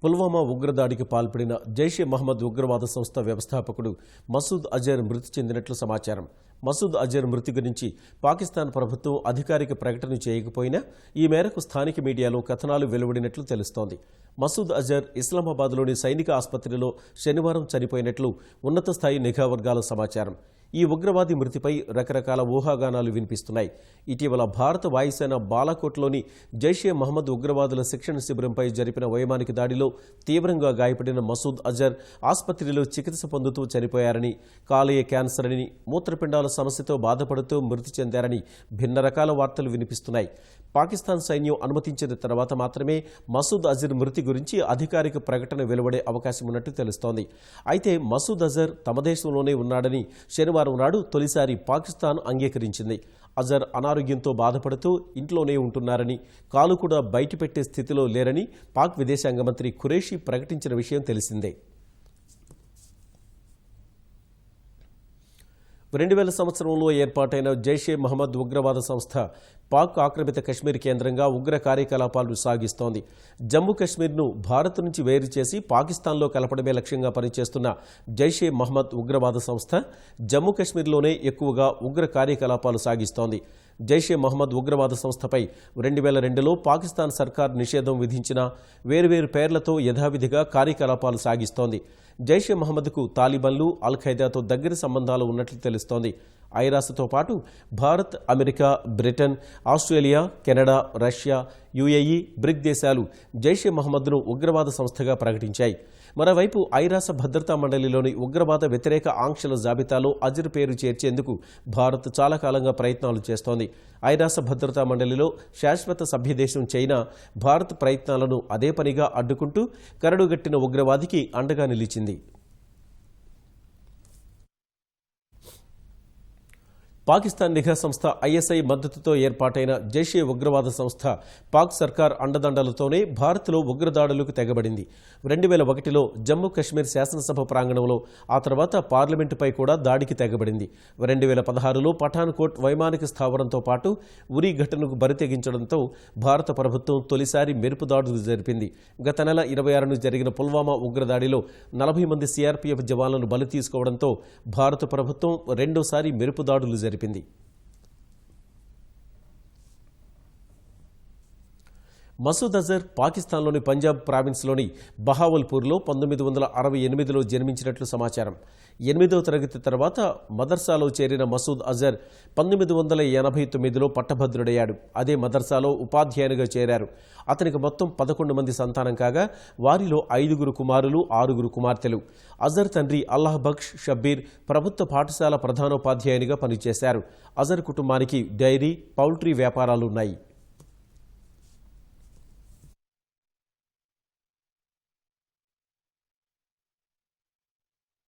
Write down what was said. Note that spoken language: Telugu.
పుల్వామా ఉగ్రదాడికి పాల్పడిన జైషే మహమ్మద్ ఉగ్రవాద సంస్థ వ్యవస్థాపకుడు మసూద్ అజర్ మృతి చెందినట్లు సమాచారం. మసూద్ అజర్ మృతి గురించి పాకిస్తాన్ ప్రభుత్వం అధికారిక ప్రకటన చేయకపోయినా ఈ మేరకు స్థానిక మీడియాలో కథనాలు వెలువడినట్లు తెలుస్తోంది. మసూద్ అజర్ ఇస్లామాబాద్లోని సైనిక ఆసుపత్రిలో శనివారం చనిపోయినట్లు ఉన్నత స్థాయి నిఘా వర్గాల సమాచారం. ఈ ఉగ్రవాది మృతిపై రకరకాల ఊహాగానాలు వినిపిస్తున్నాయి. ఇటీవల భారత వాయుసేన బాలాకోట్లోని జైషే మహమ్మద్ ఉగ్రవాదుల శిక్షణ శిబిరంపై జరిపిన వైమానిక దాడిలో తీవ్రంగా గాయపడిన మసూద్ అజర్ ఆసుపత్రిలో చికిత్స పొందుతూ చనిపోయారని, కాలేయ క్యాన్సర్ అని, మూత్రపిండాల సమస్యతో బాధపడుతూ మృతి చెందారని భిన్న రకాల వార్తలు వినిపిస్తున్నాయి. పాకిస్తాన్ సైన్యం అనుమతించిన తర్వాత మాత్రమే మసూద్ అజర్ మృతి గురించి అధికారిక ప్రకటన వెలువడే అవకాశం ఉన్నట్టు తెలుస్తోంది. అయితే మసూద్ అజర్ తమ దేశంలోనే ఉన్నాడని శనివారం నాడు తొలిసారి పాకిస్తాన్ అంగీకరించింది. అజర్ అనారోగ్యంతో బాధపడుతూ ఇంట్లోనే ఉంటున్నారని, కాలు కూడా బయటపెట్టే స్థితిలో లేరని పాక్ విదేశాంగ మంత్రి ఖురేషీ ప్రకటించిన విషయం తెలిసిందే. 2000 సంవత్సరంలో ఏర్పాటైన జైషే మహమ్మద్ ఉగ్రవాద సంస్థ పాక్ ఆక్రమిత కశ్మీర్ కేంద్రంగా ఉగ్ర కార్యకలాపాలు సాగిస్తోంది. జమ్మూ కశ్మీర్ను భారత్ నుంచి వేరు చేసి పాకిస్తాన్లో కలపడమే లక్ష్యంగా పనిచేస్తున్న జైషే మహమ్మద్ ఉగ్రవాద సంస్థ జమ్మూ కశ్మీర్లోనే ఎక్కువగా ఉగ్ర కార్యకలాపాలు సాగిస్తోంది. జైషే మహమ్మద్ ఉగ్రవాద సంస్థపై 2002లో పాకిస్తాన్ సర్కార్ నిషేధం విధించిన వేర్వేరు పేర్లతో యథావిధిగా కార్యకలాపాలు సాగిస్తోంది. జైషే మహమ్మద్కు తాలిబాన్లు, అల్ ఖైదాతో దగ్గర సంబంధాలు ఉన్నట్లు తెలుస్తోంది. ఐరాసతో పాటు Bharat, America, Britain, Australia, Canada, Russia, UAE, brick దేశాలు జైషే మహమ్మద్ను ఉగ్రవాద సంస్థగా ప్రకటించాయి. మరోవైపు ఐరాస భద్రతా మండలిలోని ఉగ్రవాద వ్యతిరేక ఆంక్షల జాబితాలో అజర్ పేరు చేర్చేందుకు భారత్ చాలా కాలంగా ప్రయత్నాలు చేస్తోంది. ఐరాస భద్రతా మండలిలో శాశ్వత సభ్యదేశం చైనా భారత్ ప్రయత్నాలను అదే పనిగా అడ్డుకుంటూ కరడుగట్టిన ఉగ్రవాదికి అండగా నిలిచింది. పాకిస్తాన్ నిఘా సంస్థ ఐఎస్ఐ మద్దతుతో ఏర్పాటైన జైషే ఉగ్రవాద సంస్థ పాక్ సర్కార్ అండదండలతోనే భారత్లో ఉగ్రదాడులకు తెగబడింది. 2001లో జమ్మూ కశ్మీర్ శాసనసభ ప్రాంగణంలో, ఆ తర్వాత పార్లమెంటుపై కూడా దాడికి తెగబడింది. 2016లో పఠాన్కోట్ వైమానిక స్థావరంతో పాటు ఉరీ ఘటనకు బరితెగించడంతో భారత ప్రభుత్వం తొలిసారి మెరుపు దాడులు జరిపింది. గత నెల 26న జరిగిన పుల్వామా ఉగ్రదాడిలో 40 మంది సిఆర్పీఎఫ్ జవాన్లను బలి తీసుకోవడంతో భారత ప్రభుత్వం రెండోసారి మెరుపు దాడులు జరిపింది. మసూద్ అజర్ పాకిస్తాన్లోని పంజాబ్ ప్రావిన్స్లోని బహావల్పూర్లో 1968లో జన్మించినట్లు సమాచారం. 8వ తరగతి తర్వాత మదర్సాలో చేరిన మసూద్ అజర్ 1989లో పట్టభద్రుడయ్యాడు. అదే మదర్సాలో ఉపాధ్యాయునిగా చేరారు. అతనికి మొత్తం 11 మంది సంతానం కాగా వారిలో 5 కుమారులు, 6 కుమార్తెలు. అజర్ తండ్రి అల్లాహ్ బక్ష్ షబ్బీర్ ప్రభుత్వ పాఠశాల ప్రధానోపాధ్యాయునిగా పనిచేశారు. అజర్ కుటుంబానికి డైరీ, పౌల్ట్రీ వ్యాపారాలున్నాయి.